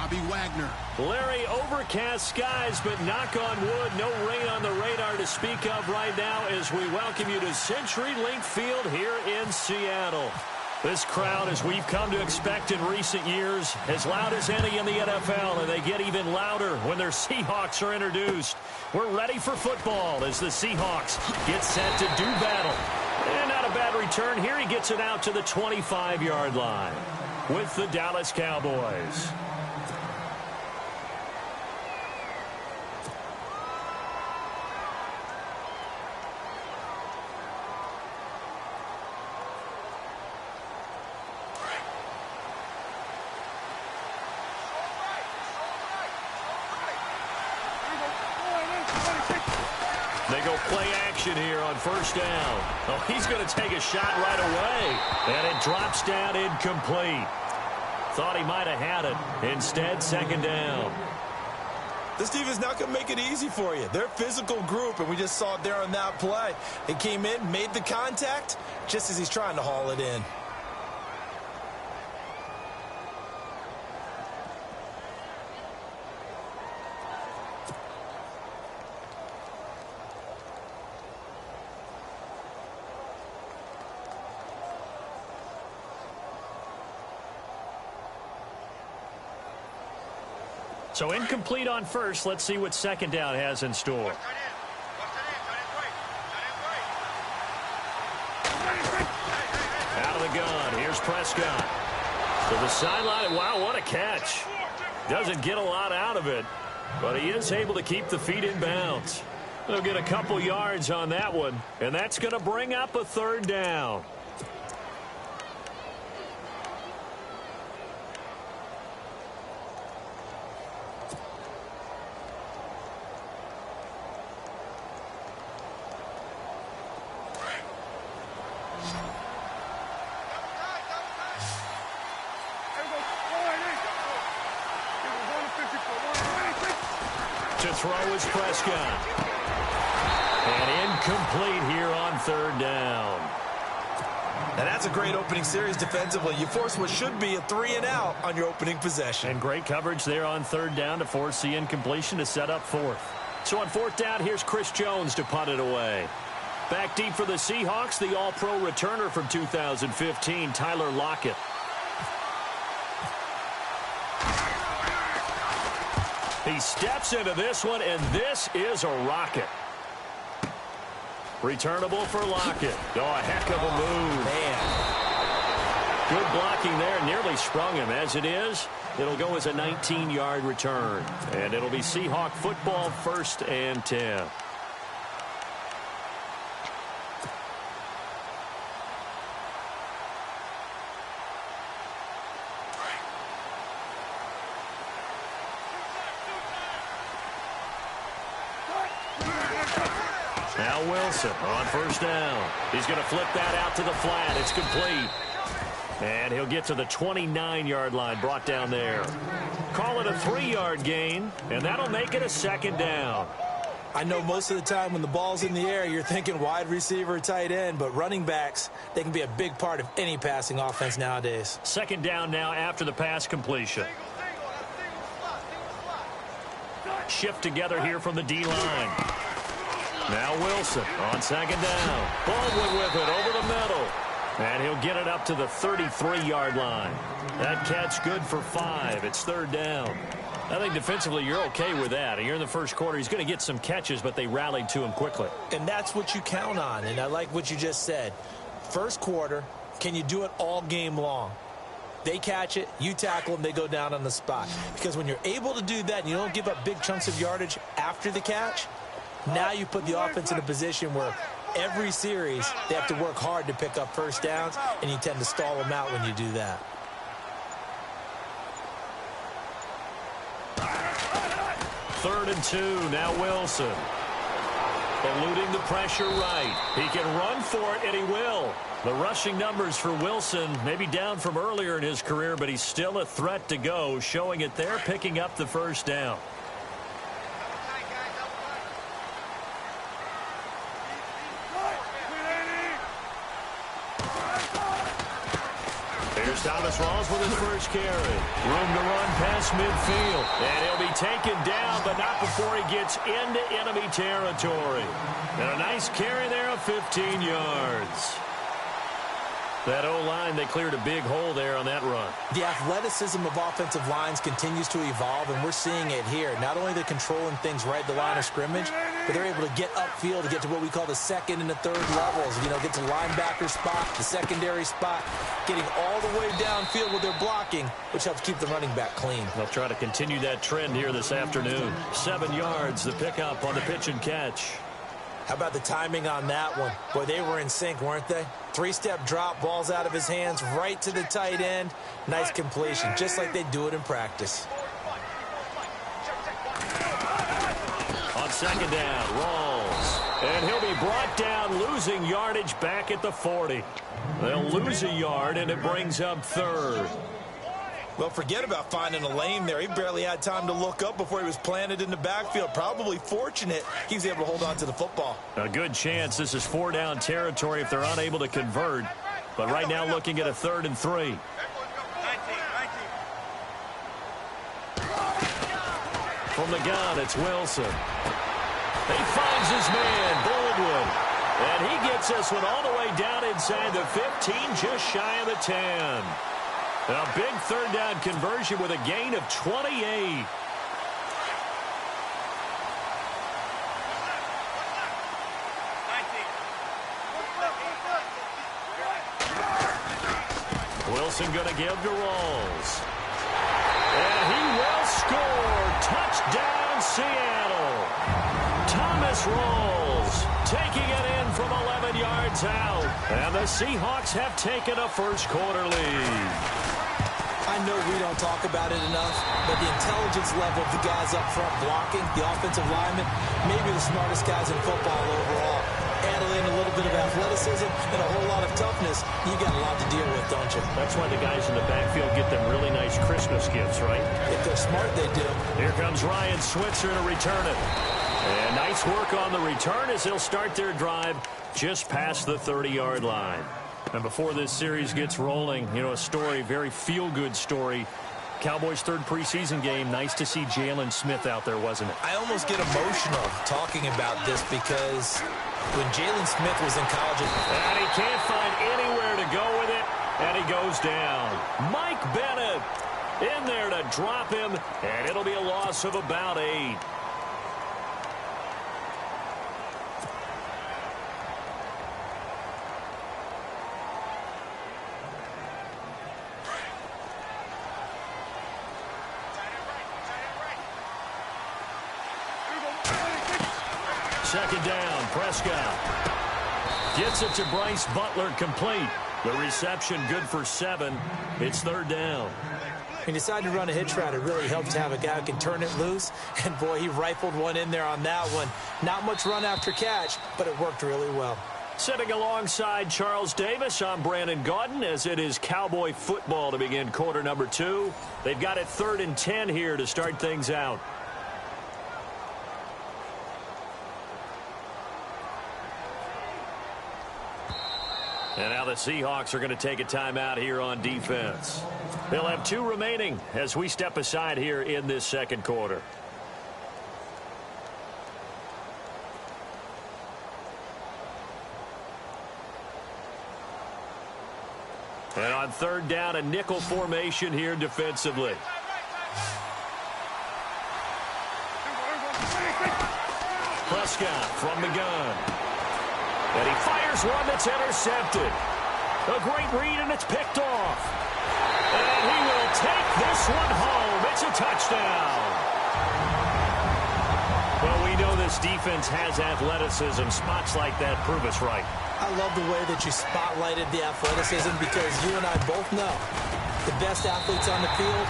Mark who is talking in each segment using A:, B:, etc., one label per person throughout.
A: Bobby Wagner.
B: Larry, overcast skies, but knock on wood, no rain on the radar to speak of right now as we welcome you to CenturyLink Field here in Seattle. This crowd, as we've come to expect in recent years, as loud as any in the NFL, and they get even louder when their Seahawks are introduced. We're ready for football as the Seahawks get set to do battle. And not a bad return here. He gets it out to the 25-yard line with the Dallas Cowboys. They go play action here on first down. Oh, he's going to take a shot right away. And it drops down incomplete. Thought he might have had it. Instead, second down.
C: This defense not going to make it easy for you. They're a physical group, and we just saw it there on that play. They came in, made the contact, just as he's trying to haul it in.
B: So incomplete on first. Let's see what second down has in store. Out of the gun. Here's Prescott. To the sideline. Wow, what a catch. Doesn't get a lot out of it, but he is able to keep the feet in bounds. They'll get a couple yards on that one, and that's going to bring up a third down. To throw is Prescott. And incomplete here on third down.
C: And that's a great opening series defensively. You force what should be a 3-and-out on your opening possession.
B: And great coverage there on third down to force the incompletion to set up fourth. So on fourth down, here's Chris Jones to punt it away. Back deep for the Seahawks, the all-pro returner from 2015, Tyler Lockett. He steps into this one, and this is a rocket. Returnable for Lockett. Oh, a heck of a move.
C: Man.
B: Good blocking there. Nearly sprung him. As it is, it'll go as a 19-yard return. And it'll be Seahawk football, 1st and 10. Now Wilson on first down. He's going to flip that out to the flat. It's complete. And he'll get to the 29-yard line, brought down there. Call it a 3-yard gain, and that'll make it a second down.
C: I know most of the time when the ball's in the air, you're thinking wide receiver, tight end, but running backs, they can be a big part of any passing offense nowadays.
B: Second down now after the pass completion. Shift together here from the D-line. Now Wilson on second down. Baldwin with it over the middle. And he'll get it up to the 33-yard line. That catch good for 5. It's third down. I think defensively you're okay with that. Here in the first quarter, he's going to get some catches, but they rallied to him quickly.
C: And that's what you count on, and I like what you just said. First quarter, can you do it all game long? They catch it, you tackle them, they go down on the spot. Because when you're able to do that and you don't give up big chunks of yardage after the catch, now you put the offense in a position where every series they have to work hard to pick up first downs, and you tend to stall them out when you do that.
B: Third and 2, now Wilson. Eluding the pressure right. He can run for it, and he will. The rushing numbers for Wilson maybe down from earlier in his career, but he's still a threat to go, showing it there, picking up the first down. Here's Thomas Rawls with his first carry. Room to run past midfield. And he'll be taken down, but not before he gets into enemy territory. And a nice carry there of 15 yards. That O-line, they cleared a big hole there on that run.
C: The athleticism of offensive lines continues to evolve, and we're seeing it here. Not only they're controlling things right at the line of scrimmage, but they're able to get upfield to get to what we call the second and the third levels. You know, get to the linebacker spot, the secondary spot, getting all the way downfield with their blocking, which helps keep the running back clean.
B: They'll try to continue that trend here this afternoon. 7 yards, the pickup on the pitch and catch.
C: How about the timing on that one? Boy, they were in sync, weren't they? 3-step drop, ball's out of his hands, right to the tight end. Nice completion, just like they do it in practice.
B: On second down, Rawls. And he'll be brought down, losing yardage back at the 40. They'll lose a yard, and it brings up third.
C: Well, forget about finding a lane there. He barely had time to look up before he was planted in the backfield. Probably fortunate he was able to hold on to the football.
B: A good chance this is 4-down territory if they're unable to convert. But right now looking at a 3rd and 3. From the gun, it's Wilson. He finds his man, Baldwin. And he gets this one all the way down inside the 15, just shy of the 10. A big 3rd down conversion with a gain of 28. Wilson going to give to Rawls. And he will score. Touchdown, Seattle. Thomas Rawls taking it in from 11 yards out. And the Seahawks have taken a first-quarter lead.
C: I know we don't talk about it enough, but the intelligence level of the guys up front blocking, the offensive linemen, maybe the smartest guys in football overall. Add in a little bit of athleticism and a whole lot of toughness, you got a lot to deal with, don't you?
B: That's why the guys in the backfield get them really nice Christmas gifts, right?
C: If they're smart, they do.
B: Here comes Ryan Switzer to return it. And nice work on the return as they'll start their drive just past the 30-yard line. And before this series gets rolling, you know, a story, very feel-good story. Cowboys' 3rd preseason game. Nice to see Jalen Smith out there, wasn't it?
C: I almost get emotional talking about this because when Jalen Smith was in college...
B: And he can't find anywhere to go with it, and he goes down. Mike Bennett in there to drop him, and it'll be a loss of about 8. Second down, Prescott gets it to Bryce Butler, complete. The reception good for 7. It's 3rd down.
C: He decided to run a hitch route. It really helps to have a guy who can turn it loose. And, boy, he rifled one in there on that one. Not much run after catch, but it worked really well.
B: Sitting alongside Charles Davis, I'm Brandon Gaudin, as it is Cowboy football to begin quarter number 2. They've got it 3rd and 10 here to start things out. And now the Seahawks are going to take a timeout here on defense. They'll have 2 remaining as we step aside here in this second quarter. And on 3rd down, a nickel formation here defensively. Prescott from the gun. And he fires one that's intercepted. A great read, and it's picked off. And he will take this one home. It's a touchdown. Well, we know this defense has athleticism. Spots like that prove us right.
C: I love the way that you spotlighted the athleticism because you and I both know the best athletes on the field,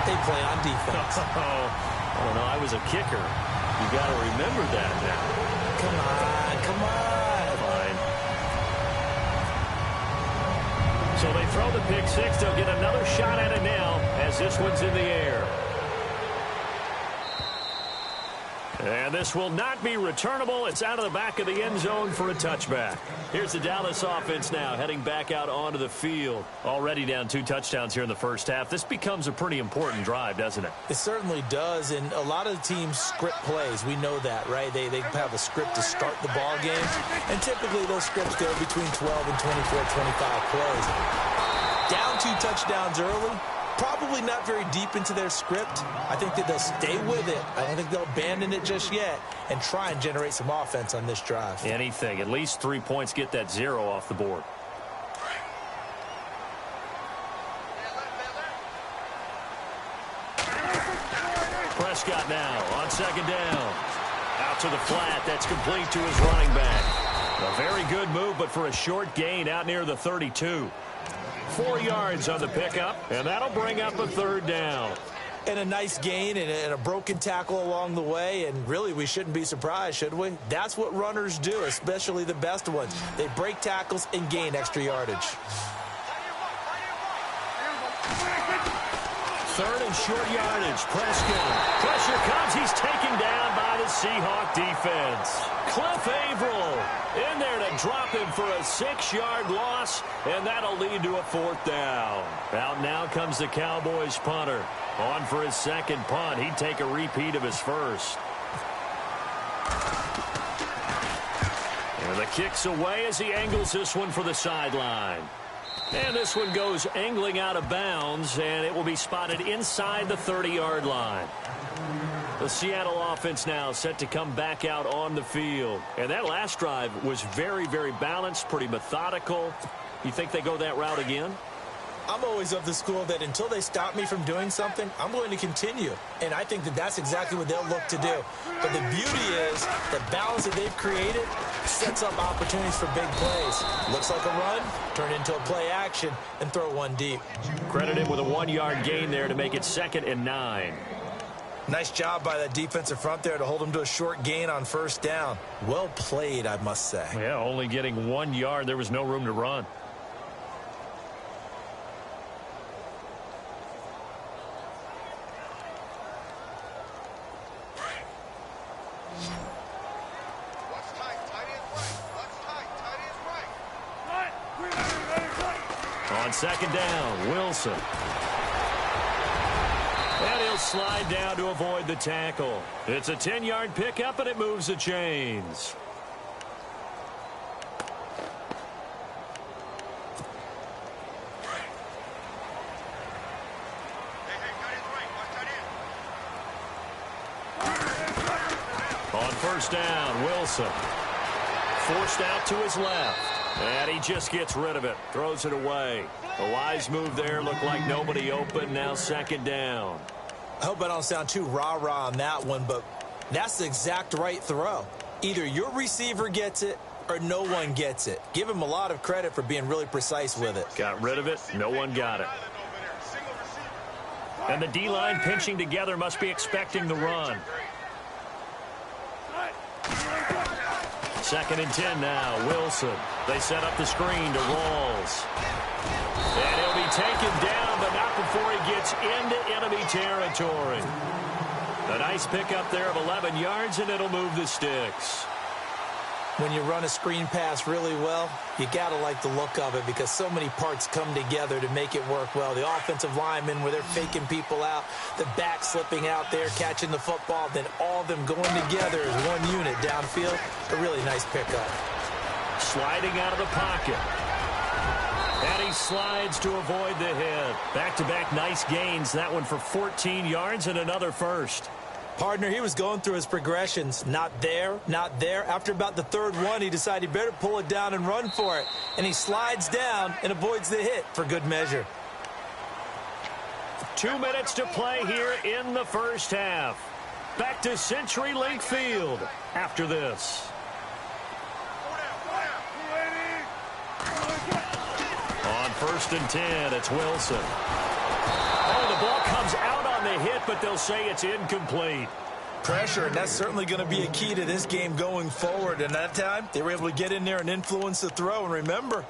C: they play on defense.
B: I don't know. I was a kicker. You got to remember that now.
C: Come on, come on.
B: Fine. So they throw the pick 6. They'll get another shot at it now as this one's in the air. And this will not be returnable. It's out of the back of the end zone for a touchback. Here's the Dallas offense now heading back out onto the field. Already down 2 touchdowns here in the first half. This becomes a pretty important drive, doesn't it?
C: It certainly does, and a lot of the teams script plays. We know that, right? They have a script to start the ball game, and typically those scripts go between 12 and 24, 25 plays. Down 2 touchdowns early. Probably not very deep into their script. I think that they'll stay with it. I don't think they'll abandon it just yet and try and generate some offense on this drive.
B: Anything. At least 3 points, get that 0 off the board. Prescott now on 2nd down. Out to the flat. That's complete to his running back. A very good move, but for a short gain out near the 32. 4 yards on the pickup, and that'll bring up a 3rd down.
C: And a nice gain and a broken tackle along the way, and really we shouldn't be surprised, should we? That's what runners do, especially the best ones. They break tackles and gain extra yardage.
B: 3rd and short yardage. Prescott. Pressure comes. He's taken down by the Seahawk defense. Cliff Averill in there to drop him for a 6-yard loss, and that'll lead to a 4th down. Out now comes the Cowboys punter. On for his 2nd punt. He'd take a repeat of his 1st. And the kick's away as he angles this one for the sideline. And this one goes angling out of bounds, and it will be spotted inside the 30-yard line. The Seattle offense now set to come back out on the field. And that last drive was very, very balanced, pretty methodical. You think they go that route again?
C: I'm always of the school that until they stop me from doing something, I'm going to continue. And I think that that's exactly what they'll look to do. But the beauty is the balance that they've created sets up opportunities for big plays. Looks like a run, turn into a play action, and throw one deep.
B: Credited with a 1-yard gain there to make it 2nd and 9.
C: Nice job by that defensive front there to hold him to a short gain on 1st down. Well played, I must say.
B: Yeah, only getting 1 yard. There was no room to run. On 2nd down, Wilson. And he'll slide down to avoid the tackle. It's a 10-yard pickup, and it moves the chains. On 1st down, Wilson. Forced out to his left. And he just gets rid of it. Throws it away. A wise move there. Looked like nobody open. Now 2nd down.
C: I hope I don't sound too rah-rah on that one, but that's the exact right throw. Either your receiver gets it or no one gets it. Give him a lot of credit for being really precise with it.
B: Got rid of it. No one got it. And the D-line pinching together must be expecting the run. 2nd and 10 now. Wilson. They set up the screen to Rawls. And he'll be taken down, but not before he gets into enemy territory. A nice pickup there of 11 yards, and it'll move the sticks.
C: When you run a screen pass really well, you got to like the look of it because so many parts come together to make it work well. The offensive linemen where they're faking people out, the back slipping out there, catching the football, then all of them going together as one unit downfield. A really nice pickup.
B: Sliding out of the pocket. And he slides to avoid the hit. Back-to-back nice gains. That one for 14 yards and another 1st.
C: Partner, he was going through his progressions. Not there, not there. After about the 3rd one, he decided he better pull it down and run for it. And he slides down and avoids the hit for good measure.
B: 2 minutes to play here in the first half. Back to CenturyLink Field after this. On 1st and 10, it's Wilson. Oh, the ball comes out on the hit, but they'll say it's incomplete.
C: Pressure, and that's certainly going to be a key to this game going forward. And that time, they were able to get in there and influence the throw. And remember,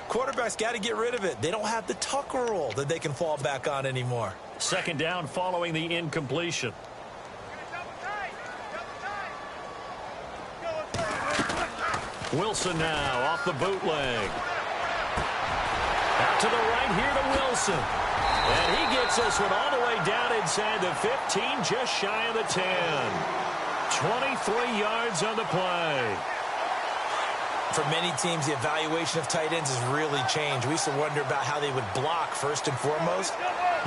C: quarterbacks got to get rid of it. They don't have the Tucker rule that they can fall back on anymore.
B: 2nd down following the incompletion. Wilson now off the bootleg. Out to the right here to Wilson. And he gets this one all the way down inside the 15, just shy of the 10. 23 yards on the play.
C: For many teams, the evaluation of tight ends has really changed. We used to wonder about how they would block first and foremost.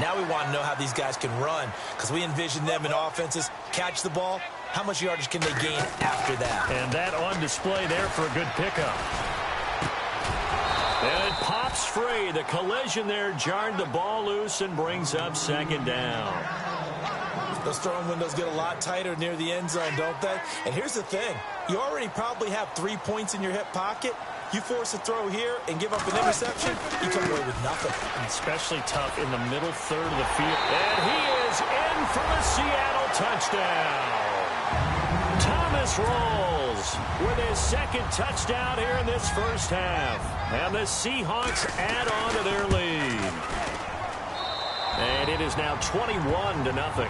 C: Now we want to know how these guys can run, because we envision them in offenses catch the ball. How much yardage can they gain after that?
B: And that on display there for a good pickup. And it pops free. The collision there jarred the ball loose and brings up second down.
C: Those throwing windows get a lot tighter near the end zone, don't they? And here's the thing. You already probably have 3 points in your hip pocket. You force a throw here and give up an interception, you come away with nothing.
B: Especially tough in the middle third of the field. And he is in for the Seattle touchdown. Thomas rolls with his second touchdown here in this first half. And the Seahawks add on to their lead. And it is now 21-0.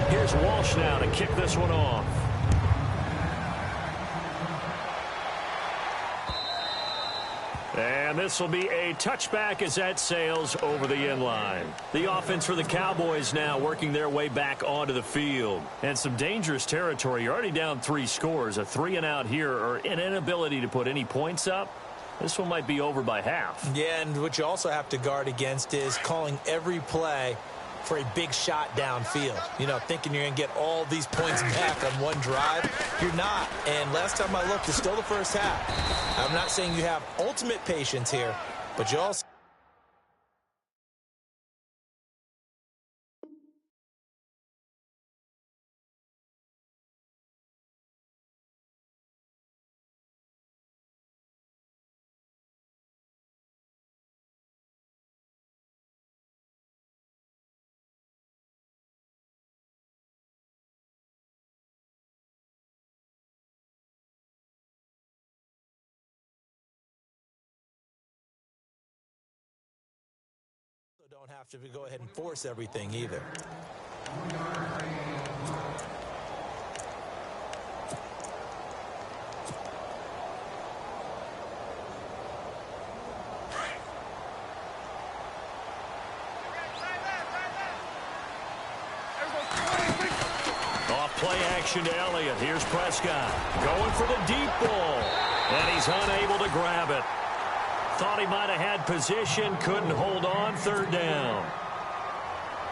B: Here's Walsh now to kick this one off. And this will be a touchback as that sails over the end line. The offense for the Cowboys now working their way back onto the field. And some dangerous territory. You're already down 3 scores. A 3-and-out here or an inability to put any points up. This one might be over by half.
C: Yeah, and what you also have to guard against is calling every play for a big shot downfield. You know, thinking you're going to get all these points back on one drive. You're not. And last time I looked, it's still the first half. I'm not saying you have ultimate patience here, but you also... don't have to go ahead and force everything either.
B: Off play action to Elliott. Here's Prescott going for the deep ball. And he's unable to grab it. Thought he might have had position, couldn't hold on, third down.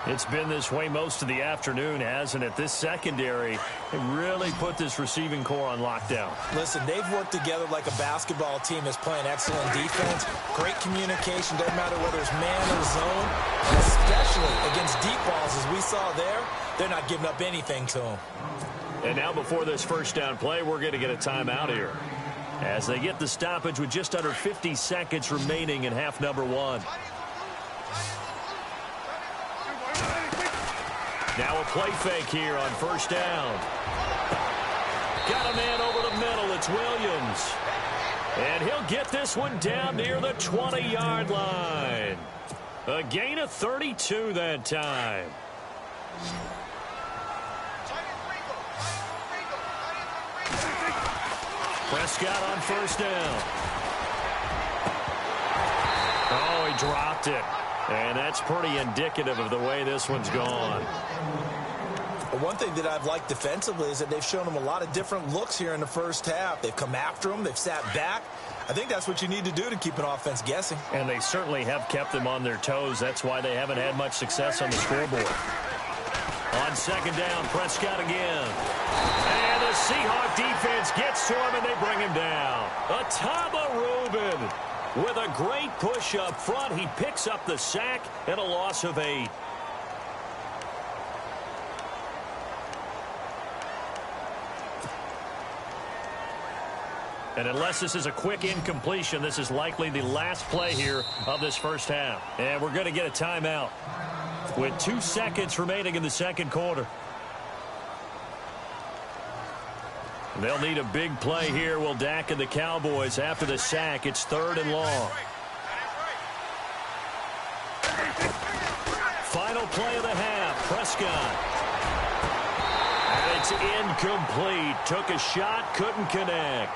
B: It's been this way most of the afternoon, hasn't it? This secondary, they really put this receiving core on lockdown.
C: Listen, they've worked together like a basketball team that's playing excellent defense. Great communication, doesn't matter whether it's man or zone. And especially against deep balls, as we saw there, they're not giving up anything to them.
B: And now before this first down play, we're going to get a timeout here, as they get the stoppage with just under 50 seconds remaining in half number 1. Now a play fake here on first down. Got a man over the middle. It's Williams. And he'll get this one down near the 20-yard line. A gain of 32 that time. Prescott on first down. Oh, he dropped it. And that's pretty indicative of the way this one's gone.
C: Well, one thing that I've liked defensively is that they've shown them a lot of different looks here in the first half. They've come after them. They've sat back. I think that's what you need to do to keep an offense guessing.
B: And they certainly have kept them on their toes. That's why they haven't had much success on the scoreboard. On second down, Prescott again. And the Seahawk defense gets to him, and they bring him down. Ataba Rubin with a great push up front. He picks up the sack and a loss of 8. And unless this is a quick incompletion, this is likely the last play here of this first half. And we're going to get a timeout with 2 seconds remaining in the second quarter. They'll need a big play here, will Dak and the Cowboys. After the sack, it's 3rd and long. play of the half. Prescott. And it's incomplete. Took a shot, couldn't connect.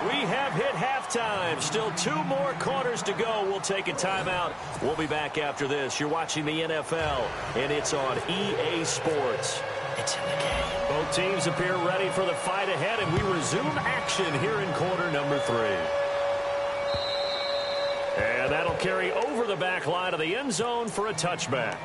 B: We have hit halftime. Still 2 more quarters to go. We'll take a timeout. We'll be back after this. You're watching the NFL, and it's on EA Sports. It's in the game. Both teams appear ready for the fight ahead, and we resume action here in quarter number 3. And that'll carry over the back line of the end zone for a touchback.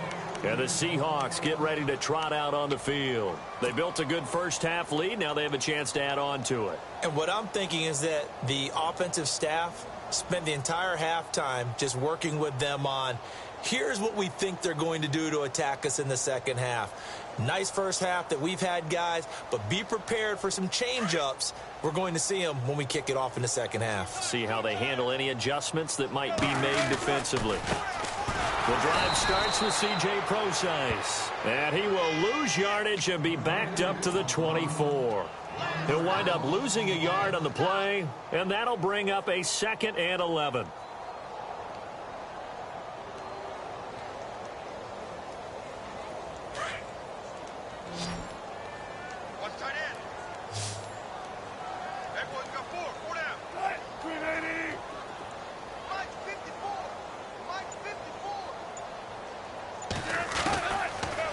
B: And the Seahawks get ready to trot out on the field. They built a good first-half lead. Now they have a chance to add on to it.
C: And what I'm thinking is that the offensive staff spent the entire halftime just working with them on, here's what we think they're going to do to attack us in the second half. Nice first half that we've had, guys, but be prepared for some change-ups. We're going to see them when we kick it off in the second half.
B: See how they handle any adjustments that might be made defensively. The drive starts with C.J. Prosise, and he will lose yardage and be backed up to the 24. He'll wind up losing a yard on the play, and that'll bring up a 2nd and 11.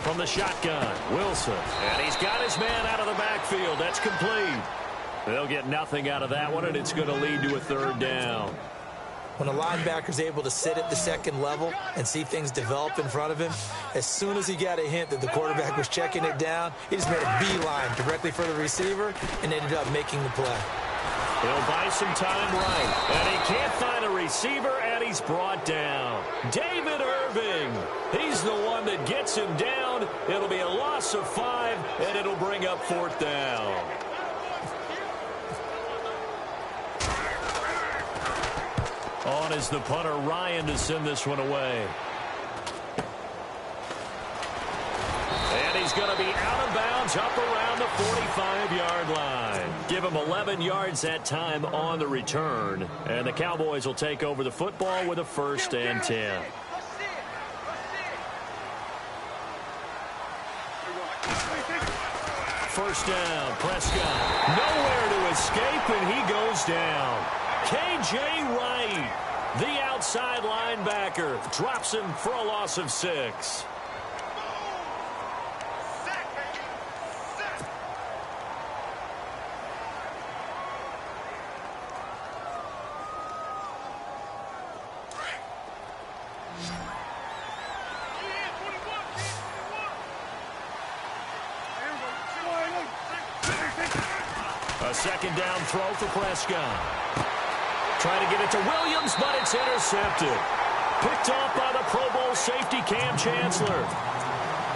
B: From the shotgun, Wilson. And he's got his man out of the backfield. That's complete. They'll get nothing out of that one, and it's going to lead to a 3rd down.
C: When a linebacker's able to sit at the second level and see things develop in front of him, as soon as he got a hint that the quarterback was checking it down, he just made a beeline directly for the receiver and ended up making the play.
B: He'll buy some time right. And he can't find a receiver, and he's brought down. David Irving. He's the one that gets him down. It'll be a loss of 5, and it'll bring up 4th down. On is the punter, Ryan, to send this one away. And he's going to be out of bounds up around the 45-yard line. Give him 11 yards that time on the return. And the Cowboys will take over the football with a 1st and 10. First down, Prescott. Nowhere to escape, and he goes down. K.J. Wright, the outside linebacker, drops him for a loss of 6. A 2nd down throw for Prescott. Trying to get it to Williams, but it's intercepted. Picked off by the Pro Bowl safety Cam Chancellor.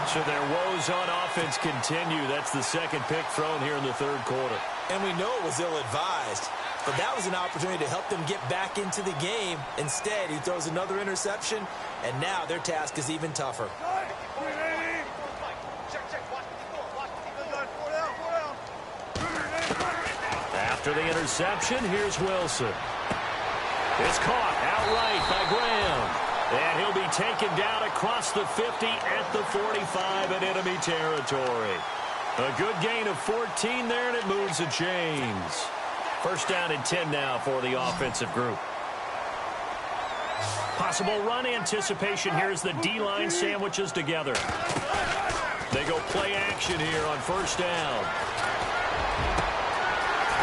B: So their woes on offense continue. That's the 2nd pick thrown here in the 3rd quarter.
C: And we know it was ill-advised, but that was an opportunity to help them get back into the game. Instead, he throws another interception, and now their task is even tougher.
B: After the interception, here's Wilson. It's caught outright by Graham. And he'll be taken down across the 50 at the 45 in enemy territory. A good gain of 14 there, and it moves the chains. 1st down and 10 now for the offensive group. Possible run anticipation here as the D-line sandwiches together. They go play action here on 1st down.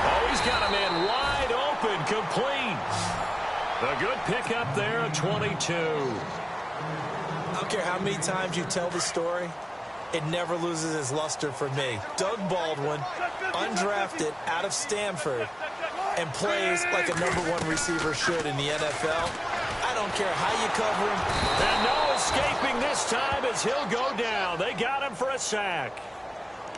B: Oh, he's got a man wide open, complete. A good pickup there at 22.
C: I don't care how many times you tell the story, it never loses its luster for me. Doug Baldwin, undrafted out of Stanford, and plays like a #1 receiver should in the NFL. I don't care how you cover him.
B: And no escaping this time as he'll go down. They got him for a sack.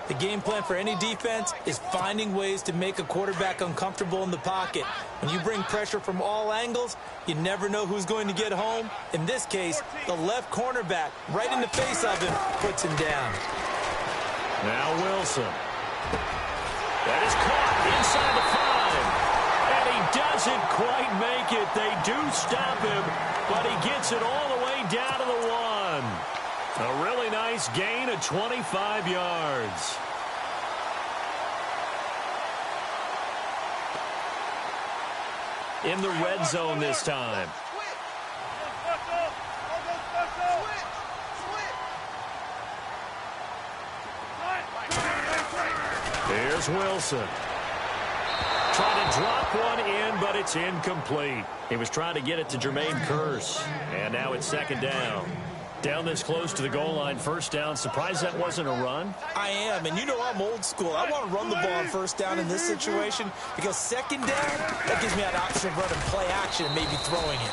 C: The game plan for any defense is finding ways to make a quarterback uncomfortable in the pocket. When you bring pressure from all angles, you never know who's going to get home. In this case, the left cornerback, right in the face of him, puts him down.
B: Now Wilson. That is caught inside the 5. And he doesn't quite make it. They do stop him, but he gets it all the way down to the 1. A really nice gain of 25 yards. In the red zone this time. Here's Wilson. Trying to drop one in, but it's incomplete. He was trying to get it to Jermaine Kearse. And now it's second down. Down this close to the goal line, first down. Surprised that wasn't a run?
C: I am, and you know I'm old school. I want to run the ball on first down in this situation because second down, that gives me that option of running play action and maybe throwing it.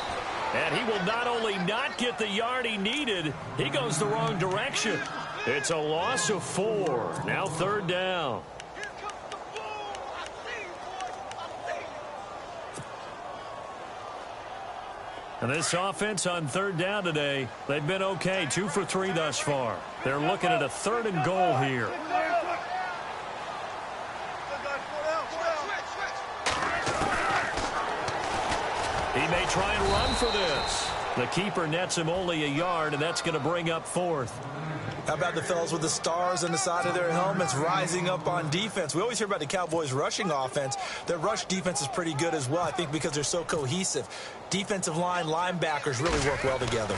B: And he will not only not get the yard he needed, he goes the wrong direction. It's a loss of 4. Now third down. And this offense on third down today, they've been okay. 2 for 3 thus far. They're looking at a 3rd and goal here. He may try and run for this. The keeper nets him only a yard, and that's going to bring up 4th.
C: How about the fellas with the stars on the side of their helmets rising up on defense? We always hear about the Cowboys' rushing offense. Their rush defense is pretty good as well, I think, because they're so cohesive. Defensive line, linebackers really work well together.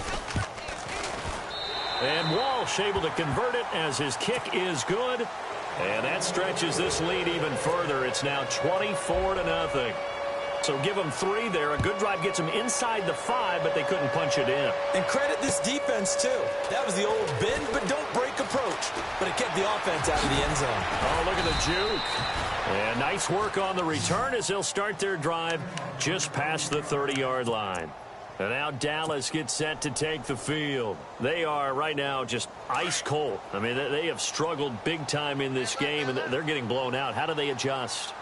B: And Walsh able to convert it as his kick is good. And that stretches this lead even further. It's now 24-0. So give them 3 there. A good drive gets them inside the 5, but they couldn't punch it in.
C: And credit this defense, too. That was the old bend but don't break approach. But it kept the offense out of the end zone.
B: Oh, look at the juke. And nice work on the return as they'll start their drive just past the 30-yard line. And now Dallas gets set to take the field. They are right now just ice cold. I mean, they have struggled big time in this game, and they're getting blown out. How do they adjust?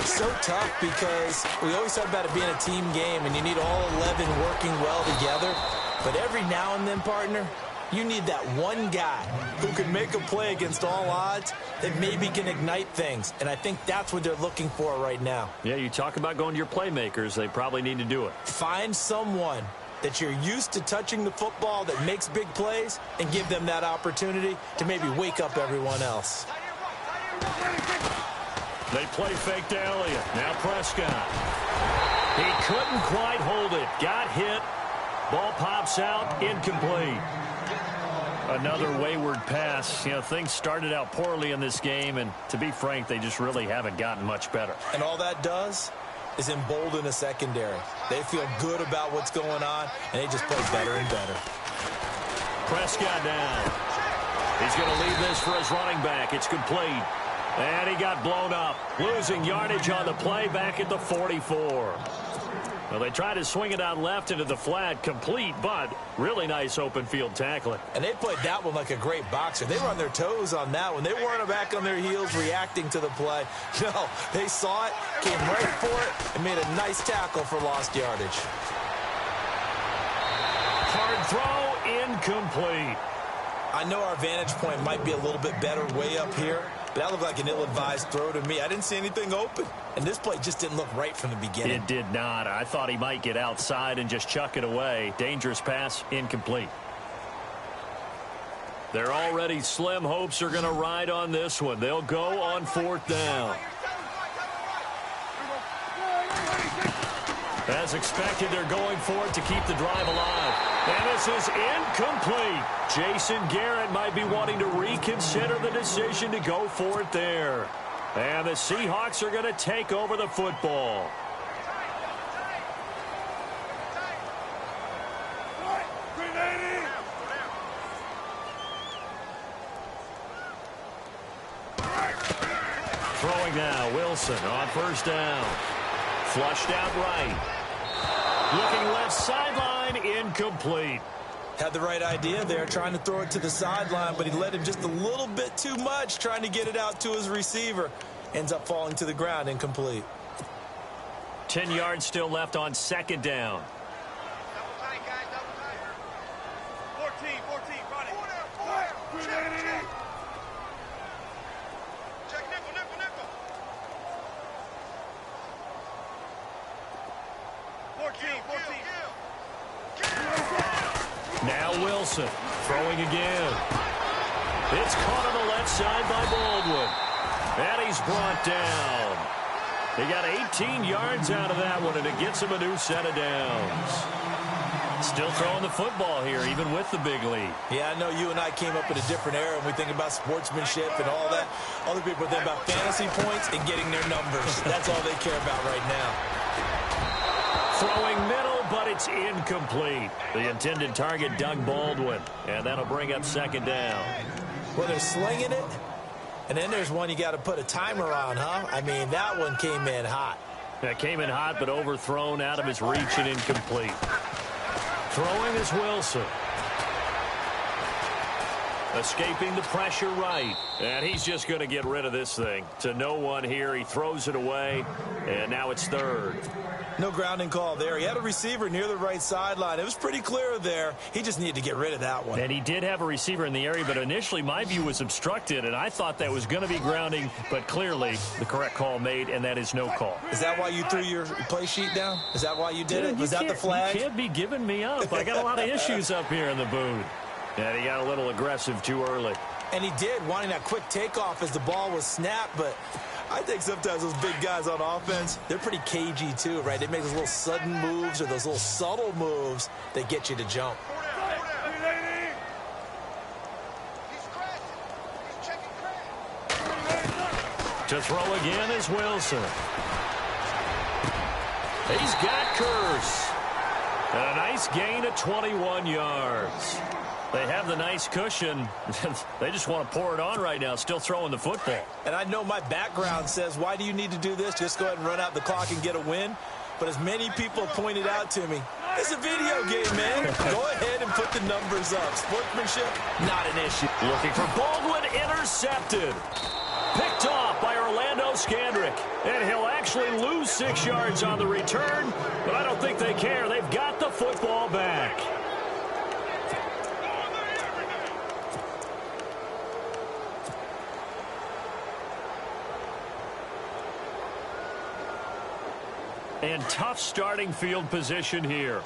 C: So tough because we always talk about it being a team game and you need all 11 working well together. But every now and then, partner, you need that one guy who can make a play against all odds that maybe can ignite things. And I think that's what they're looking for right now.
B: Yeah, you talk about going to your playmakers. They probably need to do it.
C: Find someone that you're used to touching the football that makes big plays and give them that opportunity to maybe wake up everyone else.
B: They play fake to Elliott. Now Prescott. He couldn't quite hold it. Got hit. Ball pops out. Incomplete. Another wayward pass. You know, things started out poorly in this game, and to be frank, they just really haven't gotten much better.
C: And all that does is embolden a secondary. They feel good about what's going on, and they just play better and better.
B: Prescott down. He's going to leave this for his running back. It's complete. And he got blown up, losing yardage on the play back at the 44. Well, they tried to swing it out left into the flat, complete, but really nice open field tackling.
C: And they played that one like a great boxer. They were on their toes on that one. They weren't back on their heels reacting to the play. No, they saw it, came right for it, and made a nice tackle for lost yardage.
B: Hard throw, incomplete.
C: I know our vantage point might be a little bit better way up here, but that looked like an ill-advised throw to me. I didn't see anything open, and this play just didn't look right from the beginning.
B: It did not. I thought he might get outside and just chuck it away. Dangerous pass, incomplete. Their already slim hopes are going to ride on this one. They'll go on 4th down. As expected, they're going for it to keep the drive alive. And this is incomplete. Jason Garrett might be wanting to reconsider the decision to go for it there. And the Seahawks are going to take over the football. Throwing now, Wilson on 1st down. Flushed out right. Looking left sideline, incomplete.
C: Had the right idea there, trying to throw it to the sideline, but he led him just a little bit too much, trying to get it out to his receiver. Ends up falling to the ground, incomplete.
B: 10 yards still left on 2nd down.
A: Double tight, guys, double tight. 14, run it. Check nickel. 14.
B: Now Wilson throwing again. It's caught on the left side by Baldwin. And he's brought down. He got 18 yards out of that one, and it gets him a new set of downs. Still throwing the football here, even with the big lead.
C: Yeah, I know you and I came up in a different era, and we think about sportsmanship and all that. Other people think about fantasy points and getting their numbers. That's all they care about right now.
B: Throwing middle, but it's incomplete. The intended target, Doug Baldwin, and that'll bring up second down.
C: Well, they're slinging it, and then there's one you got to put a timer on, huh? I mean, that one came in hot.
B: That came in hot, but overthrown, out of his reach and incomplete. Throwing is Wilson. Escaping the pressure right. And he's just going to get rid of this thing. To no one here. He throws it away. And now it's third.
C: No grounding call there. He had a receiver near the right sideline. It was pretty clear there. He just needed to get rid of that one.
B: And he did have a receiver in the area, but initially my view was obstructed, and I thought that was going to be grounding, but clearly the correct call made, and that is no call.
C: Is that why you threw your play sheet down? Is that why you did it? Was that the flag?
B: You can't be giving me up. I got a lot of issues up here in the booth. And he got a little aggressive too early.
C: And he did, wanting that quick takeoff as the ball was snapped, but I think sometimes those big guys on offense, they're pretty cagey too, right? They make those little sudden moves or those little subtle moves that get you to jump.
B: To throw again is Wilson. He's got Curse. And a nice gain of 21 yards. They have the nice cushion. They just want to pour it on right now, still throwing the football.
C: And I know my background says, why do you need to do this? Just go ahead and run out the clock and get a win. But as many people pointed out to me, it's a video game, man. Go ahead and put the numbers up. Sportsmanship, not an issue.
B: Looking for Baldwin, intercepted. Picked off by Orlando Scandrick. And he'll actually lose 6 yards on the return, but I don't think they care. They've got the football back. And tough starting field position here.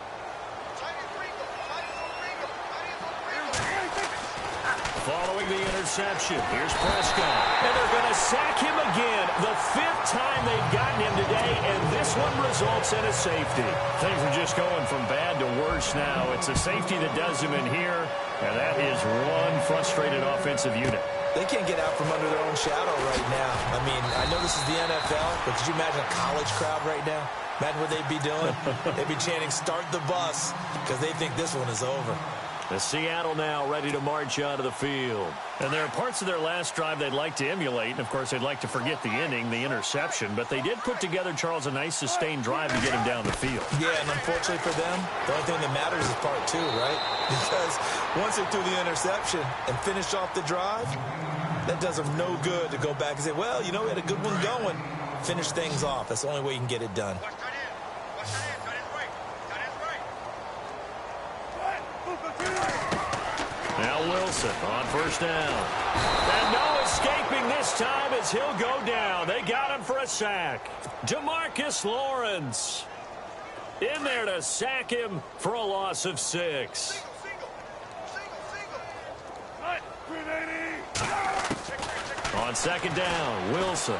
B: Following the interception, here's Prescott. And they're going to sack him again. The 5th time they've gotten him today, and this one results in a safety. Things are just going from bad to worse now. It's a safety that does him in here, and that is one frustrated offensive unit.
C: They can't get out from under their own shadow right now. I mean, I know this is the NFL, but could you imagine a college crowd right now? Imagine what they'd be doing. They'd be chanting, "Start the bus," because they think this one is over.
B: The Seattle now ready to march out of the field. And there are parts of their last drive they'd like to emulate. And, of course, they'd like to forget the ending, the interception. But they did put together, Charles, a nice sustained drive to get him down the field.
C: Yeah, and unfortunately for them, the only thing that matters is part 2, right? Because once they threw the interception and finished off the drive, that does them no good to go back and say, well, you know, we had a good one going. Finish things off. That's the only way you can get it done.
B: Now Wilson on first down. And no escaping this time as he'll go down. They got him for a sack. Demarcus Lawrence in there to sack him for a loss of 6. On second down, Wilson.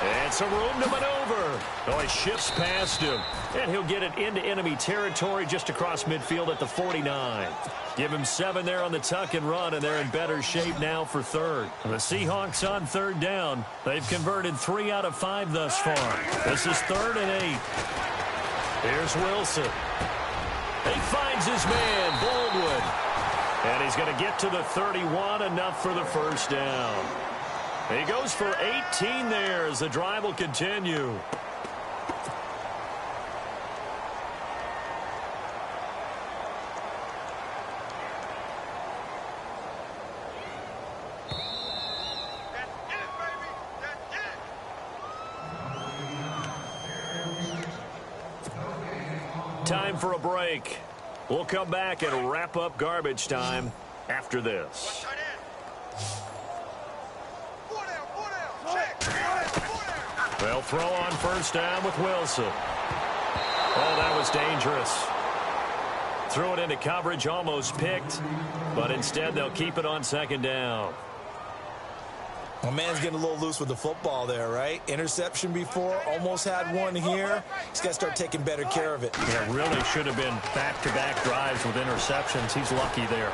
B: And some room to maneuver. Oh, he shifts past him. And he'll get it into enemy territory just across midfield at the 49. Give him 7 there on the tuck and run, and they're in better shape now for third. The Seahawks on third down. They've converted 3 out of 5 thus far. This is 3rd and 8. Here's Wilson. He finds his man, Baldwin. And he's going to get to the 31, enough for the first down. He goes for 18 there as the drive will continue. Time for a break. We'll come back and wrap up garbage time after this. They'll throw on first down with Wilson. Oh, that was dangerous. threw it into coverage, almost picked, but instead they'll keep it on second down.
C: Well, man's getting a little loose with the football there, right? Interception before, almost had one here. He's got to start taking better care of it.
B: Yeah, really should have been back-to-back drives with interceptions. He's lucky there.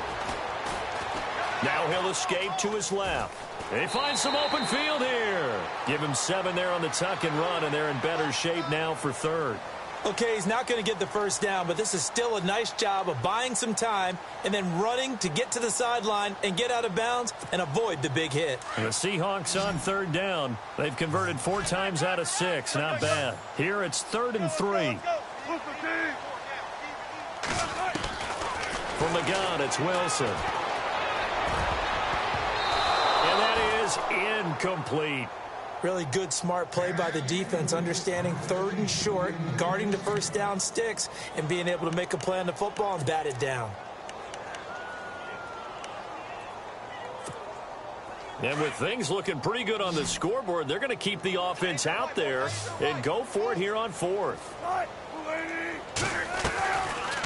B: Now he'll escape to his left. They find some open field here. Give him 7 there on the tuck and run, and they're in better shape now for third.
C: Okay, he's not going to get the first down, but this is still a nice job of buying some time and then running to get to the sideline and get out of bounds and avoid the big hit.
B: And the Seahawks on third down. They've converted 4 times out of 6. Not bad. Here it's 3rd and 3. From the gun, it's Wilson. And that is incomplete.
C: Really good, smart play by the defense, understanding 3rd and short, guarding the first down sticks, and being able to make a play on the football and bat it down.
B: And with things looking pretty good on the scoreboard, they're going to keep the offense out there and go for it here on 4th.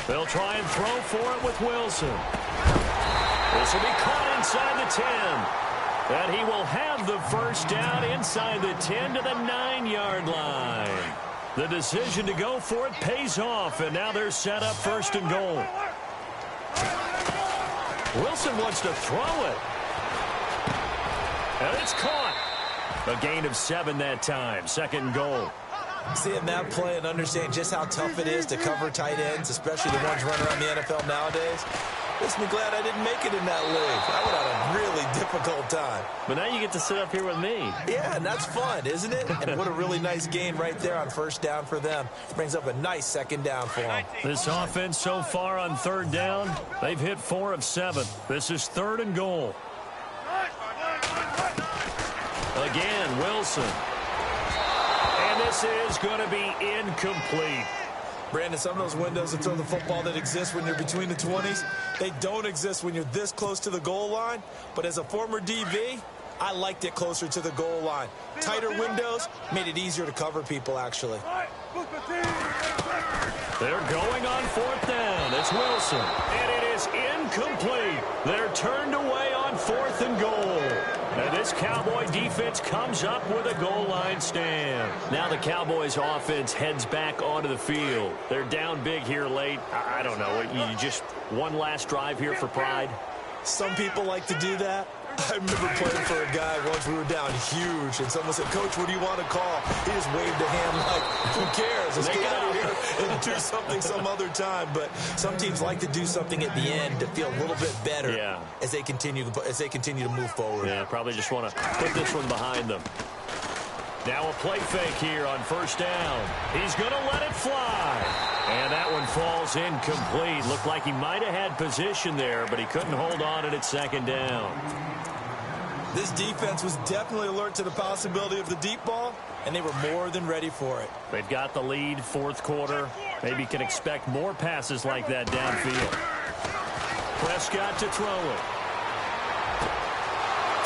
B: They'll try and throw for it with Wilson. This will be caught inside the 10. And he will have the first down inside the 10 to the 9-yard line. The decision to go for it pays off, and now they're set up 1st and goal. Wilson wants to throw it. And it's caught. A gain of 7 that time. 2nd and goal.
C: Seeing that play and understand just how tough it is to cover tight ends, especially the ones running around the NFL nowadays, makes me glad I didn't make it in that league. I would have a really difficult time.
B: But now you get to sit up here with me.
C: Yeah, and that's fun, isn't it? And what a really nice gain right there on first down for them. Brings up a nice 2nd down for them.
B: This offense so far on 3rd down, they've hit 4 of 7. This is 3rd and goal. Again, Wilson. And this is going to be incomplete.
C: Brandon, some of those windows to throw the football that exist when you're between the 20s, they don't exist when you're this close to the goal line. But as a former DB, I liked it closer to the goal line. Tighter windows made it easier to cover people, actually.
B: They're going on 4th down. It's Wilson. And it is incomplete. They're turned away on 4th and goal. And this Cowboy defense comes up with a goal line stand. Now the Cowboys offense heads back onto the field. They're down big here late. I don't know. You just one last drive here for pride?
C: Some people like to do that. I remember playing for a guy once. We were down huge, and someone said, "Coach, what do you want to call?" He just waved a hand like, "Who cares? Let's get out of here and do something some other time." But some teams like to do something at the end to feel a little bit better as they continue to move forward.
B: Yeah, probably just want to put this one behind them. Now a play fake here on 1st down. He's going to let it fly. And that one falls incomplete. Looked like he might have had position there, but he couldn't hold on at 2nd down.
C: This defense was definitely alert to the possibility of the deep ball, and they were more than ready for it.
B: They've got the lead, 4th quarter. Maybe can expect more passes like that downfield. Prescott to throw it.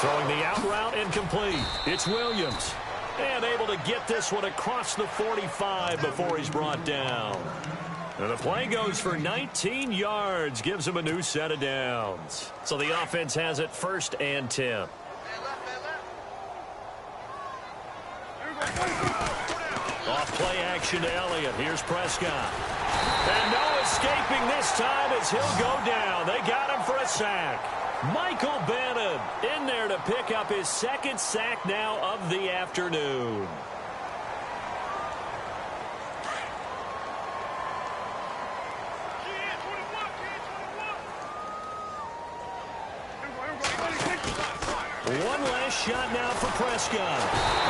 B: Throwing the out route incomplete. It's Williams. And able to get this one across the 45 before he's brought down. And the play goes for 19 yards. Gives him a new set of downs. So the offense has it 1st and 10. Off play action to Elliott. Here's Prescott. And no escaping this time as he'll go down. They got him for a sack. Michael Bannon in there to pick up his 2nd sack now of the afternoon. One last shot now for Prescott.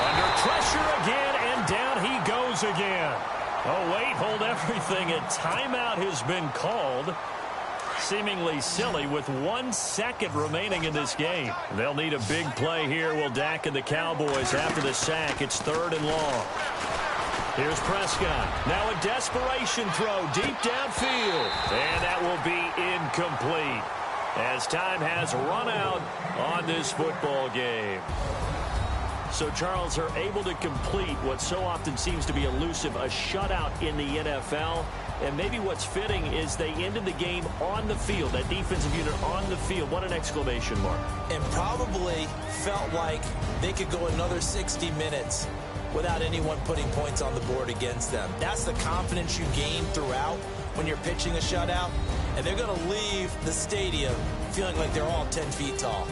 B: Under pressure again, and down he goes again. Oh, wait, hold everything. A timeout has been called. Seemingly silly with 1 second remaining in this game. They'll need a big play here, will Dak and the Cowboys after the sack. It's 3rd and long. Here's Prescott. Now a desperation throw deep downfield. And that will be incomplete as time has run out on this football game. So, Charles, are able to complete what so often seems to be elusive, a shutout in the NFL. And maybe what's fitting is they ended the game on the field, that defensive unit on the field. What an exclamation mark.
C: And probably felt like they could go another 60 minutes without anyone putting points on the board against them. That's the confidence you gain throughout when you're pitching a shutout. And they're going to leave the stadium feeling like they're all 10 feet tall.